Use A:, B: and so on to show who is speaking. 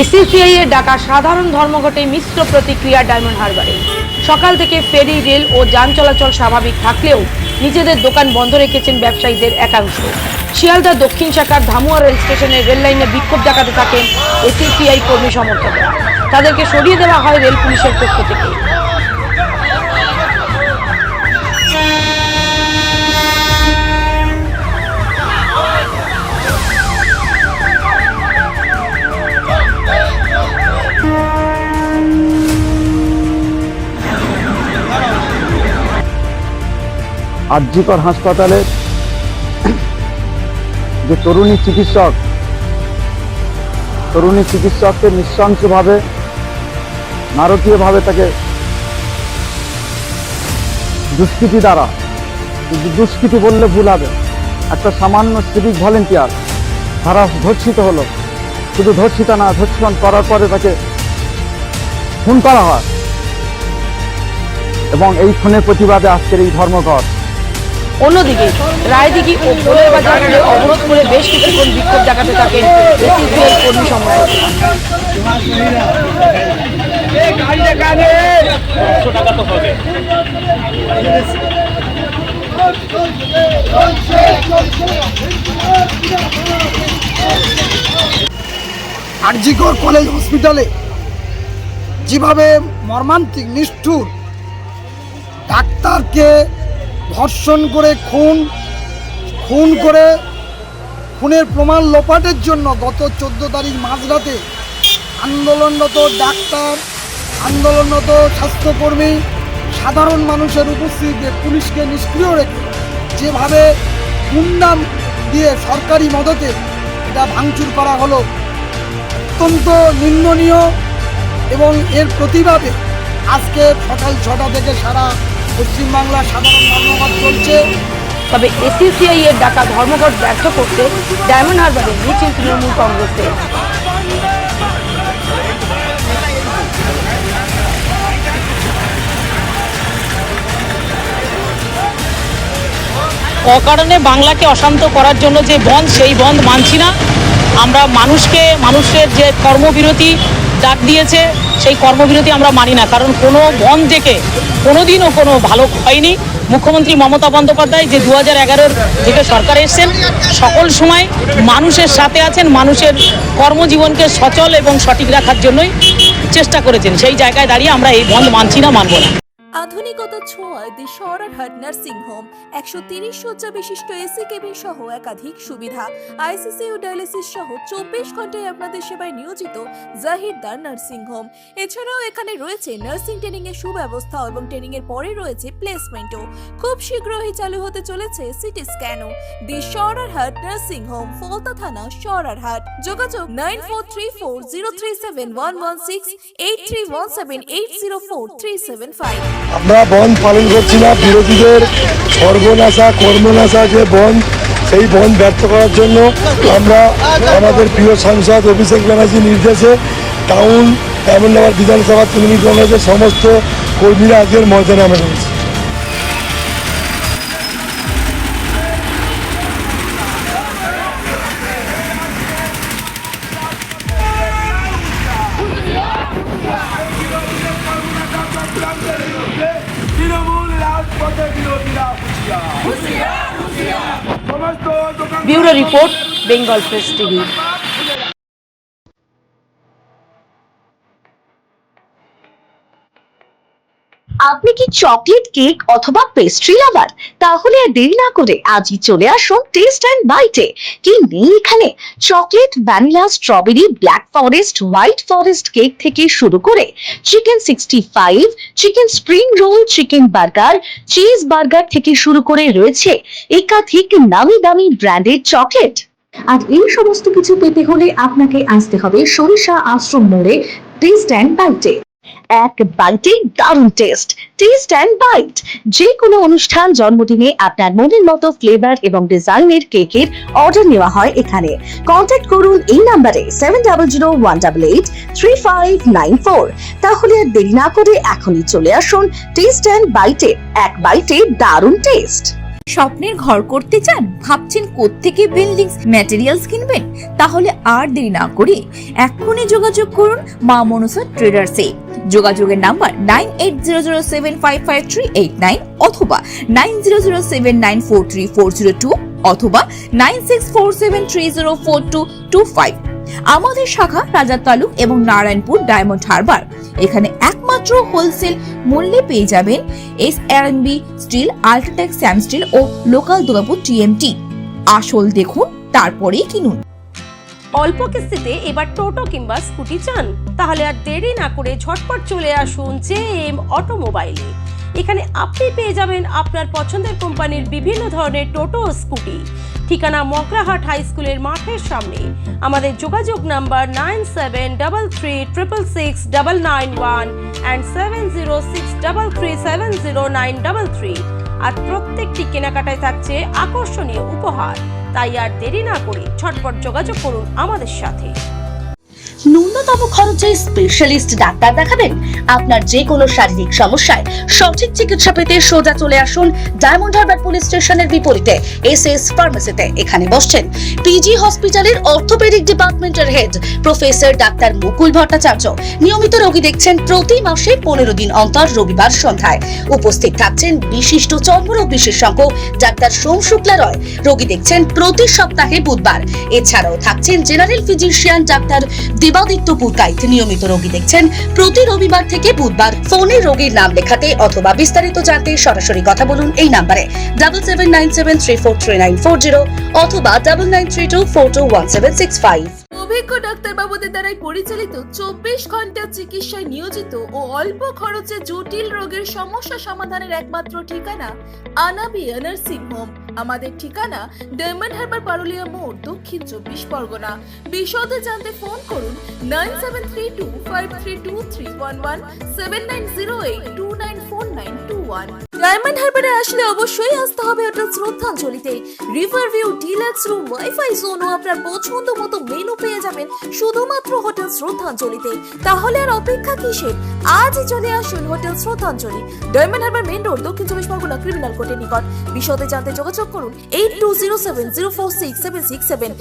A: এসিসিআই এর ডাকা সাধারণ ধর্মঘটে মিশ্র প্রতিক্রিয়া ডায়মন্ড হারবারে। সকাল থেকে ফেরি, রেল ও যান চলাচল স্বাভাবিক থাকলেও নিজেদের দোকান বন্ধ রেখেছেন ব্যবসায়ীদের একাংশ। শিয়ালদা দক্ষিণ শাখার ধামুয়া রেল স্টেশনের রেল লাইনে বিক্ষোভ দেখাতে থাকেন এসিসিআই কর্মী সমর্থকরা। তাদেরকে সরিয়ে দেওয়া হয় রেল পুলিশের পক্ষ থেকে।
B: আরজিকর হাসপাতালে যে তরুণী চিকিৎসককে নৃশংসভাবে, নারকীয়ভাবে তাকে দুষ্কৃতী দ্বারা, দুষ্কৃতী বললে ভুল হবে, একটা সামান্য সিভিক ভলেন্টিয়ার তারা ধর্ষিত হলো। শুধু ধর্ষিত না, ধর্ষণ করার পরে তাকে খুন করা হয় এবং এই খুনের প্রতিবাদে আজকের এই ধর্মঘট।
A: অন্যদিকে রায়দিঘি ও গোলের বাজার মোড়ে অবরোধ করে বেশ কিছুক্ষণ বিক্ষোভ দেখাতে থাকেন এসিসিআই কর্মী সমর্থকরা।
C: আরজিকর কলেজ হসপিটালে যেভাবে মর্মান্তিক নিষ্ঠুর ডাক্তারকে ধর্ষণ করে খুনের প্রমাণ লোপাটের জন্য গত 14 তারিখ মাঝরাতে আন্দোলনরত ডাক্তার, আন্দোলনরত স্বাস্থ্যকর্মী, সাধারণ মানুষের উপস্থিতিতে পুলিশকে নিষ্ক্রিয় রেখে যেভাবে গুন্ডাম দিয়ে সরকারি মদতে এটা ভাঙচুর করা হলো, অত্যন্ত নিন্দনীয়। এবং এর প্রতিবাদে আজকে সকাল 6টা থেকে সারা পশ্চিমবাংলার সাধারণ ধর্মঘট চলছে।
A: তবে এসিসিআই এর ডাকা ধর্মঘট ব্যর্থ করতে ডায়মন্ড হারবারে মিছিল তৃণমূল কংগ্রেসের।
D: অকারণে বাংলাকে অশান্ত করার জন্য যে বন্ধ, সেই বন্ধ মানছি না আমরা। মানুষের যে কর্মবিরতি ডাক দিয়েছে, সেই কর্মবিরতি আমরা মানি না, কারণ কোনো বন্ধ থেকে কোনোদিনও কোনো ভালো হয়নি। মুখ্যমন্ত্রী মমতা বন্দ্যোপাধ্যায় যে 2011 থেকে সরকারে এসেছেন, সকল সময় মানুষের সাথে আছেন, মানুষের কর্মজীবনকে সচল এবং সঠিক রাখার জন্যই চেষ্টা করেছেন। সেই জায়গায় দাঁড়িয়ে আমরা এই বন্ধ মানছি না, মানব না।
E: আধুনিকতা ছোঁয়ায় দি সরারহাট নার্সিং হোম 130 শয্যা বিশিষ্ট এসি কেবিন সহ একাধিক সুবিধা, আইসিইউ ডায়ালিসিস সহ 24 ঘন্টায় আপনাদের সেবায় নিয়োজিত জাহিরদার নার্সিং হোম। এছাড়াও এখানে রয়েছে নার্সিং ট্রেনিং এর সুব্যবস্থা এবং ট্রেনিং এর পরে রয়েছে প্লেসমেন্টও। খুব শীঘ্রই চালু হতে চলেছে সিটি স্ক্যানও। দি সরারহাট নার্সিং হোম, ফলতা থানা, সরারহাট। যোগাযোগ 9434037116, 8317804375।
F: আমরা বন্ধ পালন করছি না। বিরোধীদের সর্বনাশা কর্মনাশা যে বন্ধ, সেই বন্ধ ব্যর্থ করার জন্য আমরা আমাদের প্রিয় সাংসদ অভিষেক ব্যানার্জির নির্দেশে টাউন ডায়মন্ড হারবার বিধানসভা তৃণমূল কংগ্রেসের সমস্ত কর্মীরা আজকের ময়দানে নামে রয়েছে।
A: Bureau report, Bengal press TV.
G: আপনি কি চকলেট, কেক অথবা পেস্ট্রি লাভার? তাহলে আর দেরি না করে আজই চলে আসুন টেস্ট এন্ড বাইটে। কি নেই এখানে? Chocolate, vanilla, strawberry, black forest, white forest cake থেকে শুরু করে chicken 65, chicken spring roll, chicken burger, cheese burger থেকে শুরু করে রয়েছে একাধিক নামি দামি ব্র্যান্ডের চকলেট। আর এই সমস্ত কিছু পেতে হলে আপনাকে আসতে হবে সরিষা আশ্রম মোড়ে টেস্ট এন্ড বাইটে। এক বাইটে দারুণ টেস্ট। টেস্ট অ্যান্ড বাইট, যে কোনো অনুষ্ঠান, জন্মদিনে আপনার মনের মতো ফ্লেভার এবং ডিজাইনের কেকের অর্ডার নেওয়া হয় এখানে। কন্ট্যাক্ট করুন এই নাম্বারে 7001883594। তাহলে আর দেরি না করে এখনই চলে আসুন টেস্ট অ্যান্ড বাইটে, এক বাইটে দারুণ টেস্ট।
H: স্বপ্নের ঘর করতে চান, ভাবছেন কোত্থেকে বিল্ডিংস ম্যাটেরিয়ালস কিনবেন? তাহলে আর দেরি না করে এক্ষুনি যোগাযোগ করুন মা মনসা ট্রেডার্সে। যোগাযোগের নাম্বার 9800755389 অথবা 9007943402 অথবা 9647304225। আমাদের শাখা রাজা তালুক এবং নারায়ণপুর ডায়মন্ড হারবার। এখানে একমাত্র হোলসেল মূল্যে পেয়ে যাবেন SRNB steel, UltraTech Shyam steel ও লোকাল দুর্গাপুর TMT। আসল দেখুন, তারপরেই কিনুন।
I: অল্প কিস্তিতে এবার টোটো কিংবা স্কুটি চান? তাহলে আর দেরি না করে ঝটপট চলে আসুন JM অটোমোবাইলে। এখানে আপনি পেয়ে যাবেন আপনার পছন্দের কোম্পানির বিভিন্ন ধরনের টোটো ও স্কুটি। ঠিকানা মকরাহাট হাই স্কুলের মাঠের সামনে। আমাদের যোগাযোগ নাম্বার 9733666991 and 7063370933। আর প্রত্যেকটি কেনাকাটায় থাকছে আকর্ষণীয় উপহার। তাই আর দেরি না করে ঝটপট যোগাযোগ করুন আমাদের সাথে।
G: ন্যূনতম খরচে স্পেশালিস্ট ডাক্তার দেখাবেন? আপনার যে কোনো শারীরিক সমস্যায় সঠিক চিকিৎসা পেতে সোজা চলে আসুন ডায়মন্ড হারবার পুলিশ স্টেশনের বিপরীতে SS ফার্মেসিতে। এখানে বসছেন PG হসপিটালের অর্থোপেডিক ডিপার্টমেন্টের হেড প্রফেসর ডাক্তার মুকুল ভট্টাচার্য। নিয়মিত রোগী দেখছেন প্রতি মাসে 15 দিন অন্তর রবিবার সন্ধ্যায়। উপস্থিত থাকছেন বিশিষ্ট চর্মরোগ বিশেষজ্ঞ ডাক্তার সোম শুক্লা রয়। রোগী দেখছেন প্রতি সপ্তাহে বুধবার। এছাড়াও থাকছেন general physician doctor Debaditya Purkait. নিয়মিত রোগী দেখছেন প্রতি রবিবার থেকে বুধবার। ফোনে রোগীর নাম লেখাতে অথবা বিস্তারিত জানতে সরাসরি কথা বলুন এই নাম্বারে 7797343940 অথবা 9932421765।
E: অভিজ্ঞ ডাক্তারবাবুদের দ্বারাই পরিচালিত 24 ঘন্টা চিকিৎসায় নিয়োজিত ও অল্প খরচে জটিল রোগের সমস্যা সমাধানের একমাত্র ঠিকানা আনাবিয়া নার্সিং হোম। আমাদের ঠিকানা ডায়মন্ড হারবার পারুলিয়া মোড়, দক্ষিণ 24 পরগনা। বিশদে জানতে ফোন করুন 9732532311 7908294921। ডায়মন্ড হারবারে আসলে অবশ্যই আসতে হবে হোটেল শ্রদ্ধাঞ্জলিতে। River view, deluxe room, wifi zone ও আপনার পছন্দ মতো মেনু পেয়ে যাবেন শুধুমাত্র হোটেল শ্রদ্ধাঞ্জলিতে। তাহলে আর অপেক্ষা কিসের? আজই চলে আসুন হোটেল শ্রদ্ধাঞ্জলি, ডায়মন্ড হারবার মেন রোড, দক্ষিণ 24 পরগনা, ক্রিমিনাল কোর্টের নিকট। বিশদে জানতে যোগাযোগ করুন 8207046767